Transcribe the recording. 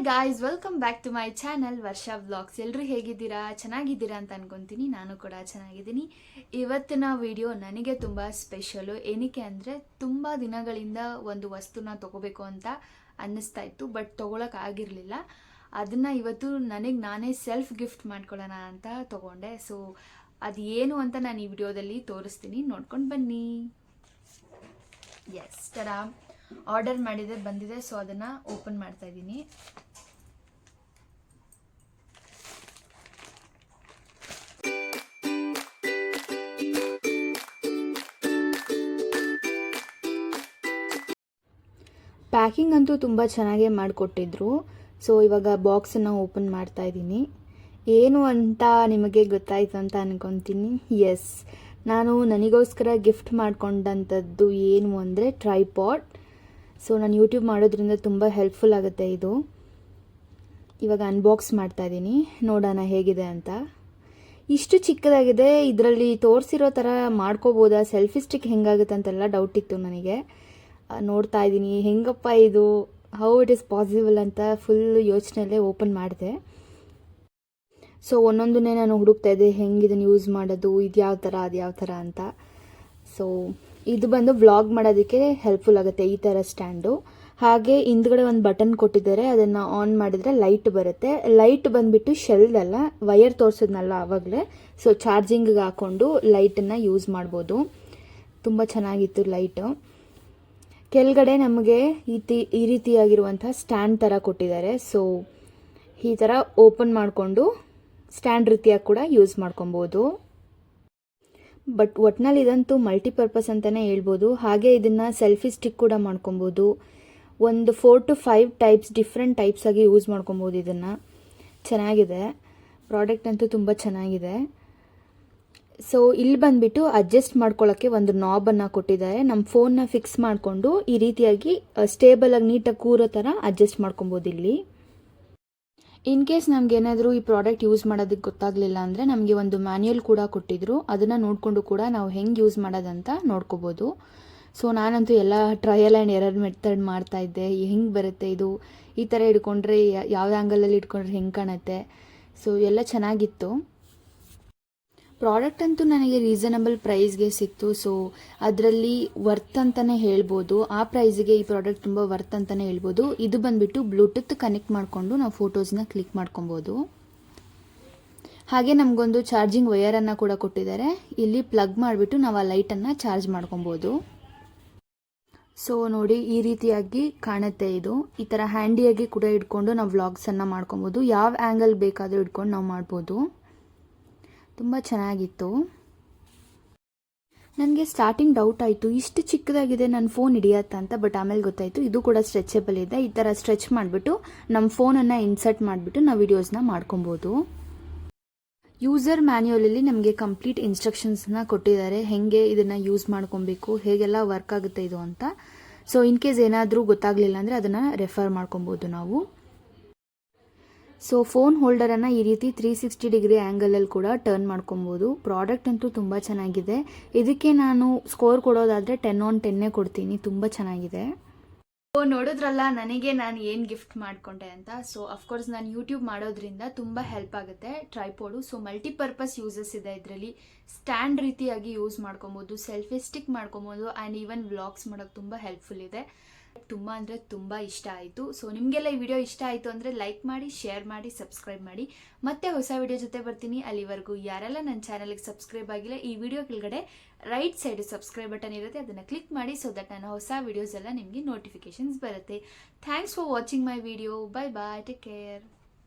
Guys, welcome back to my channel Varsha vlogs. ಎಲ್ಲರೂ ಹೇಗಿದ್ದೀರಾ? ಚೆನ್ನಾಗಿದ್ದೀರಾ ಅಂತ ಅನ್ಕೊತೀನಿ. ನಾನು ಕೂಡ ಚೆನ್ನಾಗಿದ್ದೀನಿ. ಇವತ್ತಿನ ವಿಡಿಯೋ ನನಗೆ ತುಂಬ ಸ್ಪೆಷಲು. ಏನಕ್ಕೆ ಅಂದರೆ ತುಂಬ ದಿನಗಳಿಂದ ಒಂದು ವಸ್ತುನ ತೊಗೋಬೇಕು ಅಂತ ಅನ್ನಿಸ್ತಾ ಇತ್ತು, ಬಟ್ ತೊಗೊಳಕ್ಕಾಗಿರಲಿಲ್ಲ. ಅದನ್ನು ಇವತ್ತು ನನಗೆ ನಾನೇ ಸೆಲ್ಫ್ ಗಿಫ್ಟ್ ಮಾಡ್ಕೊಳ್ಳೋಣ ಅಂತ ತೊಗೊಂಡೆ. ಸೊ ಅದು ಏನು ಅಂತ ನಾನು ಈ ವಿಡಿಯೋದಲ್ಲಿ ತೋರಿಸ್ತೀನಿ, ನೋಡ್ಕೊಂಡು ಬನ್ನಿ. ಎಸ್, ತರ ಆರ್ಡರ್ ಮಾಡಿದೆ, ಬಂದಿದೆ. ಸೊ ಅದನ್ನು ಓಪನ್ ಮಾಡ್ತಾ ಇದ್ದೀನಿ. ಪ್ಯಾಕಿಂಗ್ ಅಂತೂ ತುಂಬ ಚೆನ್ನಾಗೇ ಮಾಡಿಕೊಟ್ಟಿದ್ರು. ಸೊ ಇವಾಗ ಬಾಕ್ಸನ್ನು ಓಪನ್ ಮಾಡ್ತಾ ಇದ್ದೀನಿ. ಏನು ಅಂತ ನಿಮಗೆ ಗೊತ್ತಾಯ್ತು ಅಂತ ಅನ್ಕೊತೀನಿ. ಎಸ್, ನಾನು ನನಗೋಸ್ಕರ ಗಿಫ್ಟ್ ಮಾಡ್ಕೊಂಡಂಥದ್ದು ಏನು ಅಂದರೆ ಟ್ರೈಪಾಡ್. ಸೊ ನಾನು ಯೂಟ್ಯೂಬ್ ಮಾಡೋದ್ರಿಂದ ತುಂಬ ಹೆಲ್ಪ್ಫುಲ್ ಆಗುತ್ತೆ ಇದು. ಇವಾಗ ಅನ್ಬಾಕ್ಸ್ ಮಾಡ್ತಾ ಇದ್ದೀನಿ, ನೋಡೋಣ ಹೇಗಿದೆ ಅಂತ. ಇಷ್ಟು ಚಿಕ್ಕದಾಗಿದೆ, ಇದರಲ್ಲಿ ತೋರಿಸಿರೋ ಥರ ಮಾಡ್ಕೋಬೋದಾ, ಸೆಲ್ಫಿ ಸ್ಟಿಕ್ ಹೆಂಗಾಗುತ್ತೆ ಅಂತೆಲ್ಲ ಡೌಟ್ ಇತ್ತು ನನಗೆ. ನೋಡ್ತಾ ಇದ್ದೀನಿ ಹೆಂಗಪ್ಪ ಇದು, ಹೌ ಇಟ್ ಈಸ್ ಪಾಸಿಬಲ್ ಅಂತ ಫುಲ್ ಯೋಚನೆಯಲ್ಲೇ ಓಪನ್ ಮಾಡಿದೆ. ಸೊ ಒಂದೊಂದನ್ನೇ ನಾನು ಹುಡುಕ್ತಾ ಇದ್ದೆ, ಹೆಂಗೆ ಇದನ್ನು ಯೂಸ್ ಮಾಡೋದು, ಇದು ಯಾವ ಥರ ಅದು ಯಾವ ಥರ ಅಂತ. ಸೊ ಇದು ಬಂದು ವ್ಲಾಗ್ ಮಾಡೋದಕ್ಕೆ ಹೆಲ್ಪ್ಫುಲ್ ಆಗುತ್ತೆ ಈ ಥರ ಸ್ಟ್ಯಾಂಡು. ಹಾಗೆ ಹಿಂದ್ಗಡೆ ಒಂದು ಬಟನ್ ಕೊಟ್ಟಿದ್ದಾರೆ, ಅದನ್ನು ಆನ್ ಮಾಡಿದರೆ ಲೈಟ್ ಬರುತ್ತೆ. ಲೈಟ್ ಬಂದುಬಿಟ್ಟು ಶೆಲ್ದಲ್ಲ, ವಯರ್ ತೋರಿಸಿದ್ನಲ್ಲ ಆವಾಗಲೇ. ಸೊ ಚಾರ್ಜಿಂಗಿಗೆ ಹಾಕ್ಕೊಂಡು ಲೈಟನ್ನು ಯೂಸ್ ಮಾಡ್ಬೋದು. ತುಂಬ ಚೆನ್ನಾಗಿತ್ತು ಲೈಟು. ಕೆಳಗಡೆ ನಮಗೆ ಈ ರೀತಿಯಾಗಿರುವಂಥ ಸ್ಟ್ಯಾಂಡ್ ಥರ ಕೊಟ್ಟಿದ್ದಾರೆ. ಸೊ ಈ ಥರ ಓಪನ್ ಮಾಡಿಕೊಂಡು ಸ್ಟ್ಯಾಂಡ್ ರೀತಿಯಾಗಿ ಕೂಡ ಯೂಸ್ ಮಾಡ್ಕೊಬೋದು. ಬಟ್ ಒಟ್ನಲ್ಲಿ ಇದಂತೂ ಮಲ್ಟಿಪರ್ಪಸ್ ಅಂತಲೇ ಹೇಳ್ಬೋದು. ಹಾಗೆ ಇದನ್ನು ಸೆಲ್ಫಿ ಸ್ಟಿಕ್ ಕೂಡ ಮಾಡ್ಕೊಬೋದು. ಒಂದು 4 to 5 ಟೈಪ್ಸ್, ಡಿಫ್ರೆಂಟ್ ಟೈಪ್ಸ್ ಆಗಿ ಯೂಸ್ ಮಾಡ್ಕೊಬೋದು. ಇದನ್ನು ಚೆನ್ನಾಗಿದೆ, ಪ್ರಾಡಕ್ಟ್ ಅಂತೂ ತುಂಬ ಚೆನ್ನಾಗಿದೆ. ಸೊ ಇಲ್ಲಿ ಬಂದುಬಿಟ್ಟು ಅಡ್ಜಸ್ಟ್ ಮಾಡ್ಕೊಳ್ಳೋಕ್ಕೆ ಒಂದು ನಾಬನ್ನು ಕೊಟ್ಟಿದ್ದಾರೆ. ನಮ್ಮ ಫೋನ್ನ ಫಿಕ್ಸ್ ಮಾಡಿಕೊಂಡು ಈ ರೀತಿಯಾಗಿ ಸ್ಟೇಬಲಾಗಿ ನೀಟಾಗಿ ಕೂರೋ ಥರ ಅಡ್ಜಸ್ಟ್ ಮಾಡ್ಕೊಬೋದು ಇಲ್ಲಿ. ಇನ್ ಕೇಸ್ ನಮ್ಗೆ ಏನಾದರೂ ಈ ಪ್ರಾಡಕ್ಟ್ ಯೂಸ್ ಮಾಡೋದಕ್ಕೆ ಗೊತ್ತಾಗಲಿಲ್ಲ ಅಂದರೆ ನಮಗೆ ಒಂದು ಮ್ಯಾನ್ಯಲ್ ಕೂಡ ಕೊಟ್ಟಿದ್ರು. ಅದನ್ನು ನೋಡಿಕೊಂಡು ಕೂಡ ನಾವು ಹೆಂಗೆ ಯೂಸ್ ಮಾಡೋದಂತ ನೋಡ್ಕೋಬೋದು. ಸೊ ನಾನಂತೂ ಎಲ್ಲ ಟ್ರಯಲ್ ಆ್ಯಂಡ್ ಎರರ್ ಮೆಥಡ್ ಮಾಡ್ತಾ ಇದ್ದೆ. ಹೆಂಗೆ ಬರುತ್ತೆ ಇದು, ಈ ಥರ ಇಟ್ಕೊಂಡ್ರೆ ಯಾವ ಆ್ಯಂಗಲಲ್ಲಿ ಇಟ್ಕೊಂಡ್ರೆ ಹೆಂಗೆ ಕಾಣುತ್ತೆ. ಸೊ ಎಲ್ಲ ಚೆನ್ನಾಗಿತ್ತು. ಪ್ರಾಡಕ್ಟ್ ಅಂತೂ ನನಗೆ ರೀಸನಬಲ್ ಪ್ರೈಸ್ಗೆ ಸಿಕ್ತು. ಸೊ ಅದರಲ್ಲಿ ವರ್ತ್ ಅಂತಲೇ ಹೇಳ್ಬೋದು. ಆ ಪ್ರೈಸಿಗೆ ಈ ಪ್ರಾಡಕ್ಟ್ ತುಂಬ ವರ್ತ್ ಅಂತಲೇ ಹೇಳ್ಬೋದು. ಇದು ಬಂದುಬಿಟ್ಟು ಬ್ಲೂಟೂತ್ ಕನೆಕ್ಟ್ ಮಾಡಿಕೊಂಡು ನಾವು ಫೋಟೋಸ್ನ ಕ್ಲಿಕ್ ಮಾಡ್ಕೊಬೋದು. ಹಾಗೆ ನಮಗೊಂದು ಚಾರ್ಜಿಂಗ್ ವಯರನ್ನು ಕೂಡ ಕೊಟ್ಟಿದ್ದಾರೆ. ಇಲ್ಲಿ ಪ್ಲಗ್ ಮಾಡಿಬಿಟ್ಟು ನಾವು ಆ ಲೈಟನ್ನು ಚಾರ್ಜ್ ಮಾಡ್ಕೊಬೋದು. ಸೊ ನೋಡಿ, ಈ ರೀತಿಯಾಗಿ ಕಾಣುತ್ತೆ ಇದು. ಈ ಥರ ಹ್ಯಾಂಡಿಯಾಗಿ ಕೂಡ ಇಟ್ಕೊಂಡು ನಾವು ವ್ಲಾಗ್ಸನ್ನು ಮಾಡ್ಕೊಬೋದು. ಯಾವ ಆ್ಯಂಗಲ್ ಬೇಕಾದರೂ ಇಟ್ಕೊಂಡು ನಾವು ಮಾಡ್ಬೋದು. ತುಂಬ ಚೆನ್ನಾಗಿತ್ತು. ನನಗೆ ಸ್ಟಾರ್ಟಿಂಗ್ ಡೌಟ್ ಆಯಿತು, ಇಷ್ಟು ಚಿಕ್ಕದಾಗಿದೆ ನನ್ನ ಫೋನ್ ಹಿಡಿಯತ್ತಾ ಅಂತ. ಬಟ್ ಆಮೇಲೆ ಗೊತ್ತಾಯಿತು ಇದು ಕೂಡ ಸ್ಟ್ರೆಚಬಲ್ ಇದೆ. ಈ ಥರ ಸ್ಟ್ರೆಚ್ ಮಾಡಿಬಿಟ್ಟು ನಮ್ಮ ಫೋನನ್ನು ಇನ್ಸರ್ಟ್ ಮಾಡಿಬಿಟ್ಟು ನಾವು ವಿಡಿಯೋಸ್ನ ಮಾಡ್ಕೊಬೋದು. ಯೂಸರ್ ಮ್ಯಾನ್ಯುವಲಲ್ಲಿ ನಮಗೆ ಕಂಪ್ಲೀಟ್ ಇನ್ಸ್ಟ್ರಕ್ಷನ್ಸ್ನ ಕೊಟ್ಟಿದ್ದಾರೆ, ಹೇಗೆ ಇದನ್ನು ಯೂಸ್ ಮಾಡ್ಕೊಬೇಕು, ಹೇಗೆಲ್ಲ ವರ್ಕ್ ಆಗುತ್ತೆ ಇದು ಅಂತ. ಸೊ ಇನ್ ಕೇಸ್ ಏನಾದರೂ ಗೊತ್ತಾಗಲಿಲ್ಲ ಅಂದರೆ ಅದನ್ನು ರೆಫರ್ ಮಾಡ್ಕೊಬೋದು ನಾವು. ಸೊ ಫೋನ್ ಹೋಲ್ಡರನ್ನು ಈ ರೀತಿ 360 ಡಿಗ್ರಿ ಆ್ಯಂಗಲಲ್ಲಿ ಕೂಡ ಟರ್ನ್ ಮಾಡ್ಕೊಬೋದು. ಪ್ರಾಡಕ್ಟ್ ಅಂತೂ ತುಂಬ ಚೆನ್ನಾಗಿದೆ. ಇದಕ್ಕೆ ನಾನು ಸ್ಕೋರ್ ಕೊಡೋದಾದರೆ 10 on 10 ಕೊಡ್ತೀನಿ. ತುಂಬ ಚೆನ್ನಾಗಿದೆ. ಸೊ ನೋಡಿದ್ರಲ್ಲ ನನಗೆ ನಾನು ಏನು ಗಿಫ್ಟ್ ಮಾಡಿಕೊಂಡೆ ಅಂತ. ಸೊ ಅಫ್ಕೋರ್ಸ್ ನಾನು ಯೂಟ್ಯೂಬ್ ಮಾಡೋದ್ರಿಂದ ತುಂಬ ಹೆಲ್ಪ್ ಆಗುತ್ತೆ ಟ್ರೈಪಾಡು. ಸೊ ಮಲ್ಟಿಪರ್ಪಸ್ ಯೂಸಸ್ ಇದೆ ಇದರಲ್ಲಿ. ಸ್ಟ್ಯಾಂಡ್ ರೀತಿಯಾಗಿ ಯೂಸ್ ಮಾಡ್ಕೊಬೋದು, ಸೆಲ್ಫಿ ಸ್ಟಿಕ್ ಮಾಡ್ಕೊಬೋದು, ಆ್ಯಂಡ್ ಈವನ್ ವ್ಲಾಗ್ಸ್ ಮಾಡೋಕ್ಕೆ ತುಂಬ ಹೆಲ್ಪ್ಫುಲ್ ಇದೆ. ತುಂಬ ಅಂದರೆ ತುಂಬ ಇಷ್ಟ ಆಯಿತು. ಸೊ ನಿಮಗೆಲ್ಲ ಈ ವಿಡಿಯೋ ಇಷ್ಟ ಆಯಿತು ಅಂದರೆ ಲೈಕ್ ಮಾಡಿ, ಶೇರ್ ಮಾಡಿ, ಸಬ್ಸ್ಕ್ರೈಬ್ ಮಾಡಿ. ಮತ್ತೆ ಹೊಸ ವಿಡಿಯೋ ಜೊತೆ ಬರ್ತೀನಿ. ಅಲ್ಲಿವರೆಗೂ ಯಾರೆಲ್ಲ ನನ್ನ ಚಾನಲ್ಗೆ ಸಬ್ಸ್ಕ್ರೈಬ್ ಆಗಿಲ್ಲ, ಈ ವಿಡಿಯೋ ಕೆಳಗಡೆ ರೈಟ್ ಸೈಡ್ ಸಬ್ಸ್ಕ್ರೈಬ್ ಬಟನ್ ಇರುತ್ತೆ, ಅದನ್ನು ಕ್ಲಿಕ್ ಮಾಡಿ. ಸೊ ದಟ್ ನನ್ನ ಹೊಸ ವಿಡಿಯೋಸ್ ಎಲ್ಲ ನಿಮಗೆ ನೋಟಿಫಿಕೇಶನ್ಸ್ ಬರುತ್ತೆ. Thanks for watching my video. Bye bye, take care.